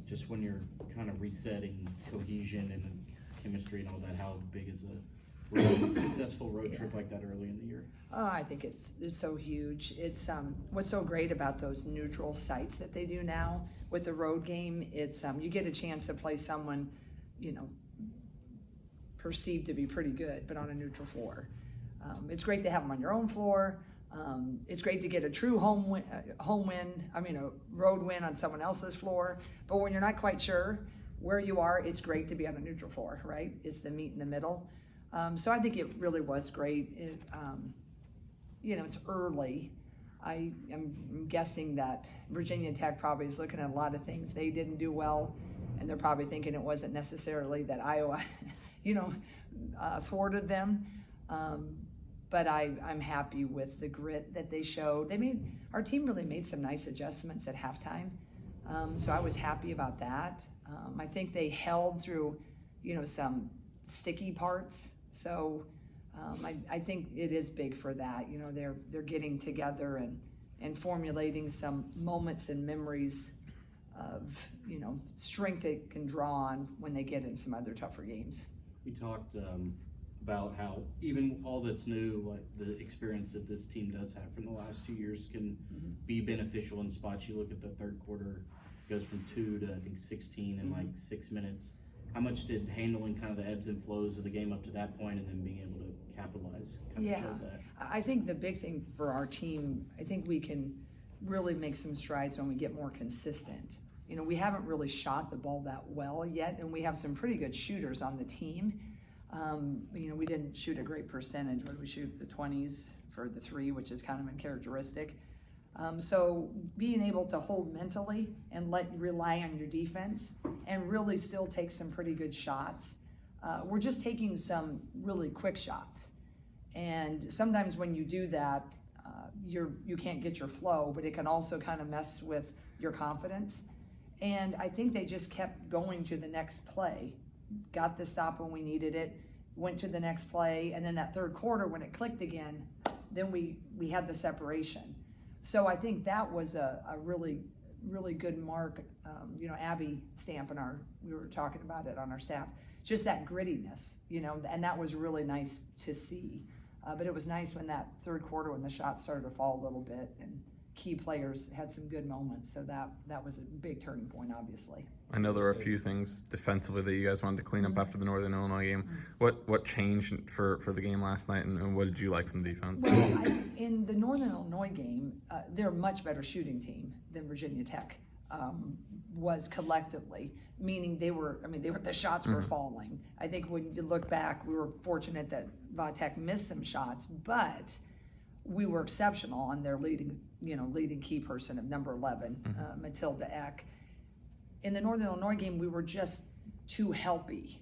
just when you're kind of resetting cohesion and chemistry and all that, how big is a successful road trip like that early in the year? Oh, I think it's so huge. It's what's so great about those neutral sites that they do now with the road game. It's you get a chance to play someone, you know, perceived to be pretty good, but on a neutral floor. It's great to have them on your own floor. It's great to get a true home win, a road win on someone else's floor. But when you're not quite sure where you are, it's great to be on a neutral floor, right? It's the meet in the middle. So I think it really was great. It's early. I am guessing that Virginia Tech probably is looking at a lot of things they didn't do well, and they're probably thinking it wasn't necessarily that Iowa, thwarted them. But I'm happy with the grit that they showed. Our team really made some nice adjustments at halftime, so I was happy about that. I think they held through, some sticky parts. So I think it is big for that. They're getting together and formulating some moments and memories of strength they can draw on when they get in some other tougher games. We talked about how even all that's new, like the experience that this team does have from the last 2 years, can be beneficial in spots. You look at the third quarter, goes from 2 to I think 16 in like 6 minutes. How much did handling kind of the ebbs and flows of the game up to that point and then being able to capitalize kind of show that? I think the big thing for our team, I think we can really make some strides when we get more consistent. We haven't really shot the ball that well yet, and we have some pretty good shooters on the team. We didn't shoot a great percentage. What did we shoot? The 20s for the 3, which is kind of uncharacteristic. So being able to hold mentally and rely on your defense and really still take some pretty good shots. We're just taking some really quick shots. And sometimes when you do that, you can't get your flow, but it can also kind of mess with your confidence. And I think they just kept going to the next play, got the stop when we needed it, went to the next play, and then that third quarter when it clicked again, then we had the separation. So I think that was a really, really good mark. Abby Stamp we were talking about it on our staff, just that grittiness, and that was really nice to see. But it was nice when that third quarter, when the shots started to fall a little bit and key players had some good moments. So that was a big turning point, obviously. I know there were a few things defensively that you guys wanted to clean up after the Northern Illinois game. What changed for the game last night, and what did you like from the defense? Well, in the Northern Illinois game, they're a much better shooting team than Virginia Tech was collectively, meaning the shots were falling. I think when you look back, we were fortunate that Va-Tech missed some shots, but we were exceptional on their leading key person of number 11, Matilda Eck. In the Northern Illinois game, we were just too helpy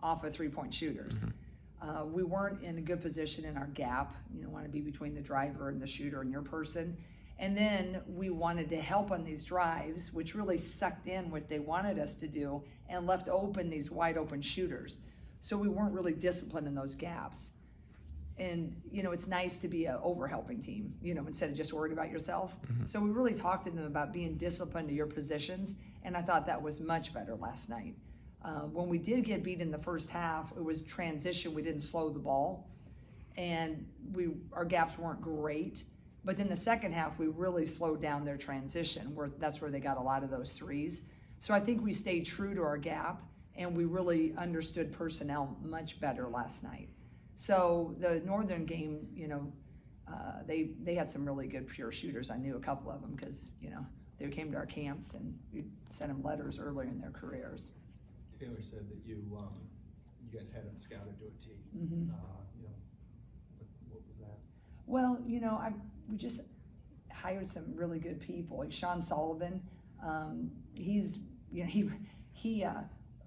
off of three-point shooters. We weren't in a good position in our gap. Want to be between the driver and the shooter and your person. And then we wanted to help on these drives, which really sucked in what they wanted us to do and left open these wide open shooters. So we weren't really disciplined in those gaps. And, it's nice to be an over-helping team, instead of just worried about yourself. So we really talked to them about being disciplined to your positions, and I thought that was much better last night. When we did get beat in the first half, it was transition. We didn't slow the ball, and our gaps weren't great. But then the second half, we really slowed down their transition, that's where they got a lot of those threes. So I think we stayed true to our gap, and we really understood personnel much better last night. So the Northern game, they had some really good pure shooters. I knew a couple of them because, they came to our camps and we sent them letters earlier in their careers. Taylor said that you guys had him scouted to a T. What was that? Well, we just hired some really good people. Like Sean Sullivan, he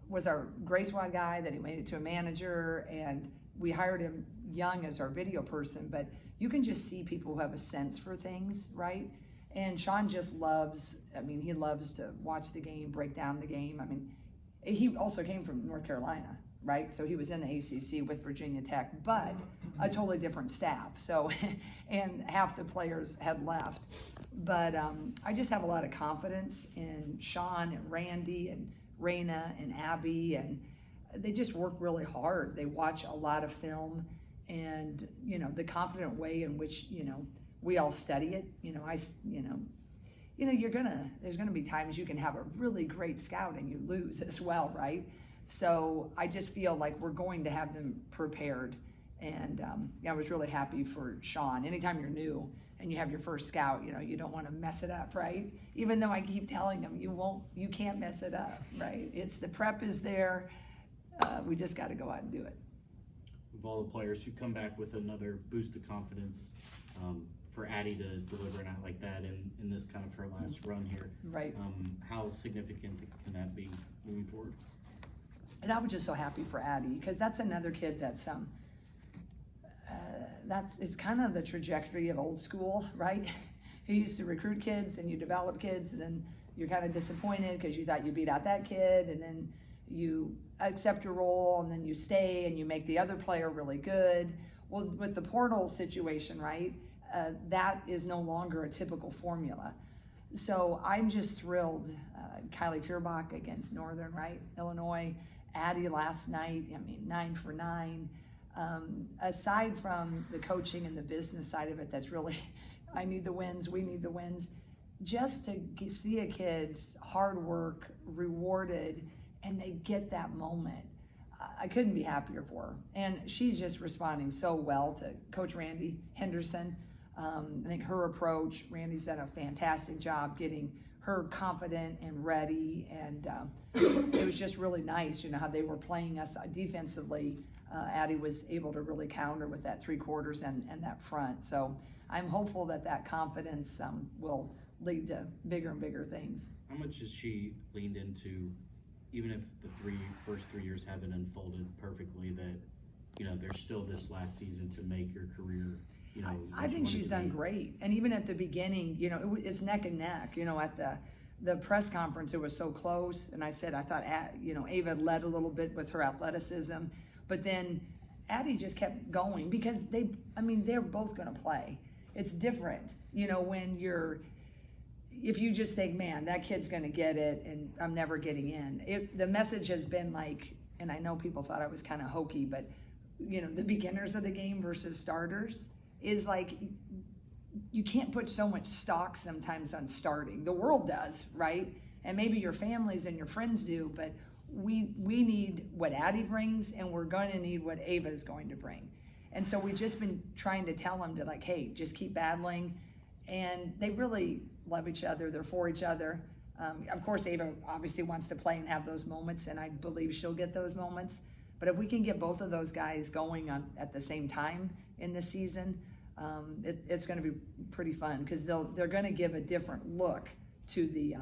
was our Grace Wide guy, then he made it to a manager, and we hired him young as our video person, but you can just see people who have a sense for things, right? And Sean just he loves to watch the game, break down the game. He also came from North Carolina, right? So he was in the ACC with Virginia Tech, but a totally different staff. So, and half the players had left. But I just have a lot of confidence in Sean and Randy and Raina and Abby, and they just work really hard. They watch a lot of film, and the confident way in which we all study it. There's gonna be times you can have a really great scout and you lose as well, right? So I just feel like we're going to have them prepared, and I was really happy for Sean. Anytime you're new and you have your first scout, you don't want to mess it up, right? Even though I keep telling him you can't mess it up, right? The prep is there. We just got to go out and do it. Of all the players who come back with another boost of confidence, for Addie to deliver a night like that in this kind of her last run here, Right. How significant can that be moving forward? And I was just so happy for Addie, because that's another kid that's it's kind of the trajectory of old school, right? You used to recruit kids and you develop kids, and then you're kind of disappointed because you thought you beat out that kid, and then you accept your role, and then you stay and you make the other player really good. Well, with the portal situation, right, that is no longer a typical formula. So I'm just thrilled. Kylie Feuerbach against Northern, right, Illinois. Addie last night, 9 for 9. Aside from the coaching and the business side of it, that's really, I need the wins, we need the wins. Just to see a kid's hard work rewarded and they get that moment, I couldn't be happier for her. And she's just responding so well to Coach Randy Henderson. I think her approach, Randy's done a fantastic job getting her confident and ready, and it was just really nice, how they were playing us defensively. Addie was able to really counter with that 3/4 and that front. So I'm hopeful that confidence will lead to bigger and bigger things. How much has she leaned into, even if the first 3 years haven't unfolded perfectly, that there's still this last season to make your career? I think she's done great. And even at the beginning, it's neck and neck. At the press conference, it was so close. And I said, I thought, Ava led a little bit with her athleticism. But then Addie just kept going because they're both going to play. It's different, if you just think, man, that kid's going to get it and I'm never getting in. The message has been like, and I know people thought I was kind of hokey, but, the beginners of the game versus starters is like, you can't put so much stock sometimes on starting. The world does, right? And maybe your families and your friends do, but we need what Addie brings, and we're going to need what Ava is going to bring. And so we've just been trying to tell them to hey, just keep battling. And they really love each other. They're for each other. Of course, Ava obviously wants to play and have those moments, and I believe she'll get those moments. But if we can get both of those guys going at the same time in the season, it's going to be pretty fun, because they're going to give a different look to the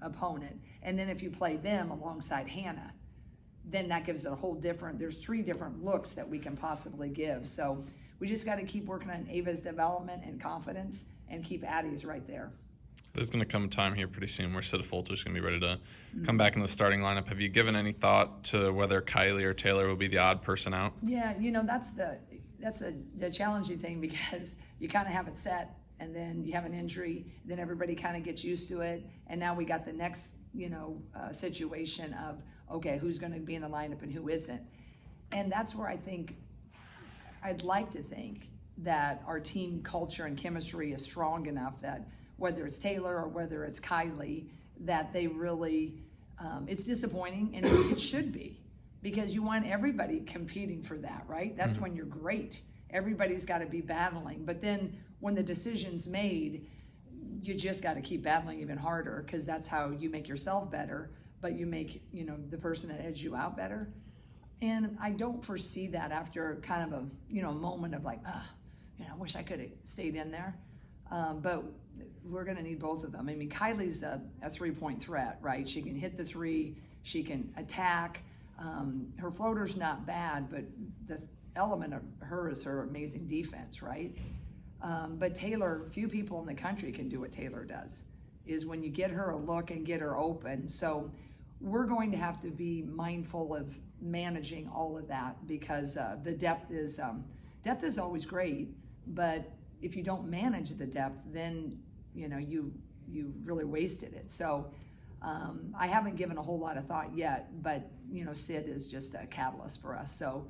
opponent. And then if you play them alongside Hannah, then that gives a whole different, there's 3 different looks that we can possibly give. So we just got to keep working on Ava's development and confidence and keep Addie's right there. There's going to come a time here pretty soon where Sita Folter's going to be ready to come back in the starting lineup. Have you given any thought to whether Kylie or Taylor will be the odd person out? Yeah, that's the challenging thing, because you kind of have it set, and then you have an injury, then everybody kind of gets used to it, and now we got the next situation of, okay, who's going to be in the lineup and who isn't. And that's where I'd like to think that our team culture and chemistry is strong enough that whether it's Taylor or whether it's Kylie, that they really, it's disappointing, and it should be, because you want everybody competing for that, right? That's when you're great. Everybody's got to be battling. But then when the decision's made, you just got to keep battling even harder, because that's how you make yourself better, but you make, the person that edges you out better. And I don't foresee that after kind of a, moment of like, I wish I could have stayed in there. But we're going to need both of them. Kylie's a 3-point threat, right? She can hit the 3, she can attack. Her floater's not bad, but the element of her is her amazing defense, right? But Taylor, few people in the country can do what Taylor does, is when you get her a look and get her open. So we're going to have to be mindful of managing all of that, because the depth is always great, but if you don't manage the depth, then you really wasted it. So I haven't given a whole lot of thought yet, but Sid is just a catalyst for us. So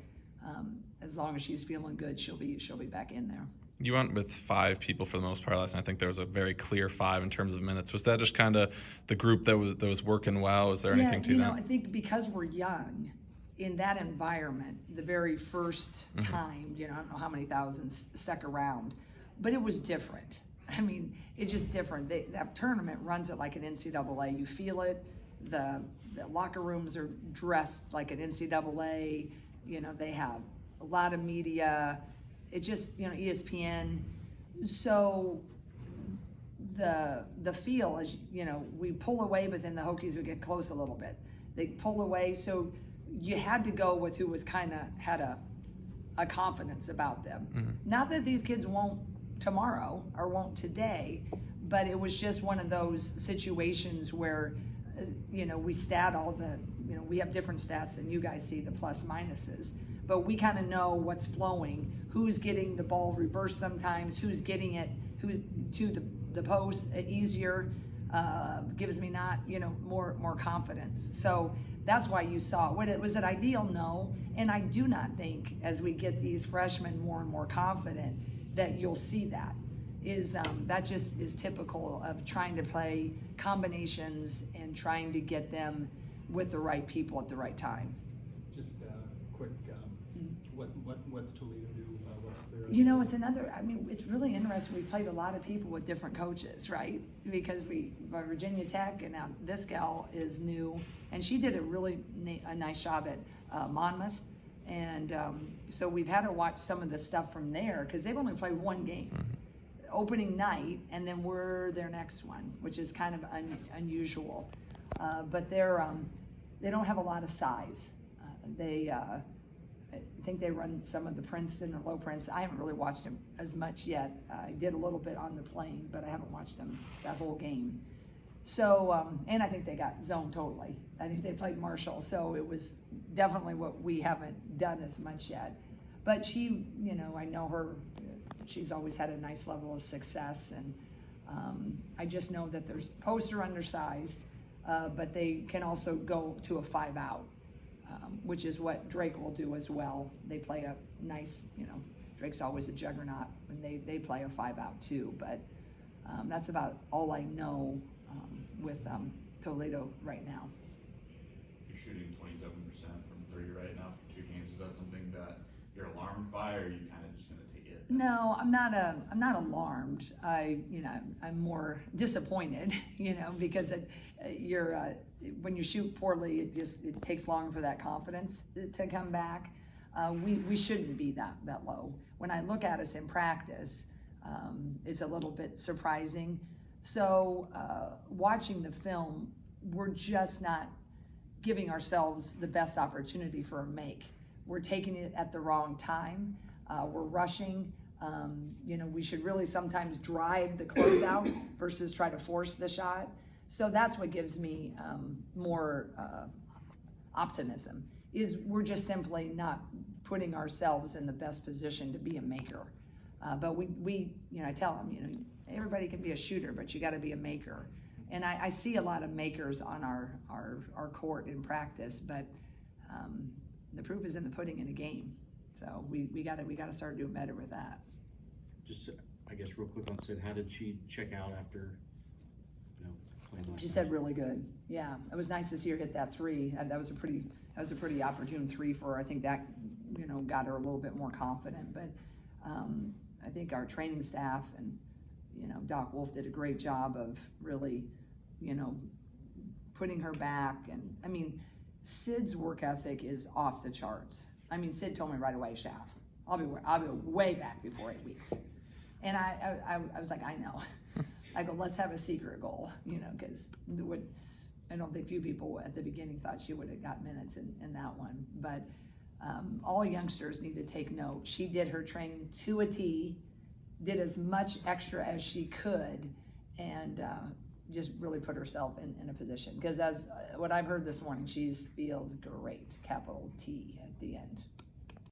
as long as she's feeling good, she'll be back in there. You went with 5 people for the most part last night. I think there was a very clear 5 in terms of minutes. Was that just kind of the group that was working well? Was there anything to that? I think because we're young, in that environment, the very first time, I don't know how many thousands second round, but it was different. I mean, it's just different. That tournament runs it like an NCAA. You feel it. The locker rooms are dressed like an NCAA. They have a lot of media. It just, ESPN. So the feel is, we pull away, but then the Hokies would get close a little bit. They pull away. So you had to go with who was had a confidence about them. Not that these kids won't tomorrow or won't today, but it was just one of those situations where, we stat all the, we have different stats than you guys see, the plus minuses, but we kind of know what's flowing, who's getting the ball reversed sometimes, who's getting it, who's to the post easier, gives me more confidence. So that's why you saw it. Was it ideal? No. And I do not think as we get these freshmen more and more confident that you'll see that. That just is typical of trying to play combinations and trying to get them with the right people at the right time. Just quick, what's Toledo do? What's their? It's it's really interesting. We played a lot of people with different coaches, right? Because Virginia Tech, and now this gal is new, and she did a nice job at Monmouth. And so we've had to watch some of the stuff from there, because they've only played one game, opening night, and then we're their next one, which is kind of unusual. But they don't have a lot of size. I think they run some of the Princeton or Low Prince. I haven't really watched them as much yet. I did a little bit on the plane, but I haven't watched them that whole game. So, and I think they got zoned totally. I think they played Marshall, so it was definitely what we haven't done as much yet. But she, I know her, she's always had a nice level of success, and I just know that there's posts are undersized, but they can also go to a 5-out, which is what Drake will do as well. They play a nice, Drake's always a juggernaut, and they play a 5-out too. But that's about all I know with Toledo right now. You're shooting 27% from 3 right now for 2 games. Is that something that you're alarmed by, or are you kind of just going to take it? No, I'm not alarmed. I'm more disappointed, because when you shoot poorly, it takes longer for that confidence to come back. We shouldn't be that low. When I look at us in practice, it's a little bit surprising. So watching the film, we're just not giving ourselves the best opportunity for a make. We're taking it at the wrong time. We're rushing. We should really sometimes drive the closeout versus try to force the shot. So that's what gives me more optimism, is we're just simply not putting ourselves in the best position to be a maker. But we I tell them, everybody can be a shooter, but you got to be a maker. And I see a lot of makers on our court in practice, but the proof is in the pudding in a game. So we got to start doing better with that. Just, I guess, real quick on Sid, how did she check out after, playing last She night? said really good. Yeah, it was nice to see her hit that 3. That was a pretty opportune 3 for her. I think that got her a little bit more confident. But I think our training staff and Doc Wolf did a great job of really putting her back. And Sid's work ethic is off the charts. Sid told me right away, Shaf, I'll be way back before 8 weeks. And I was like, I know. I go, let's have a secret goal, because I don't think few people at the beginning thought she would have got minutes in that one. But all youngsters need to take note. She did her training to a T, did as much extra as she could, and just really put herself in a position, because as what I've heard this morning, she feels great, capital T at the end.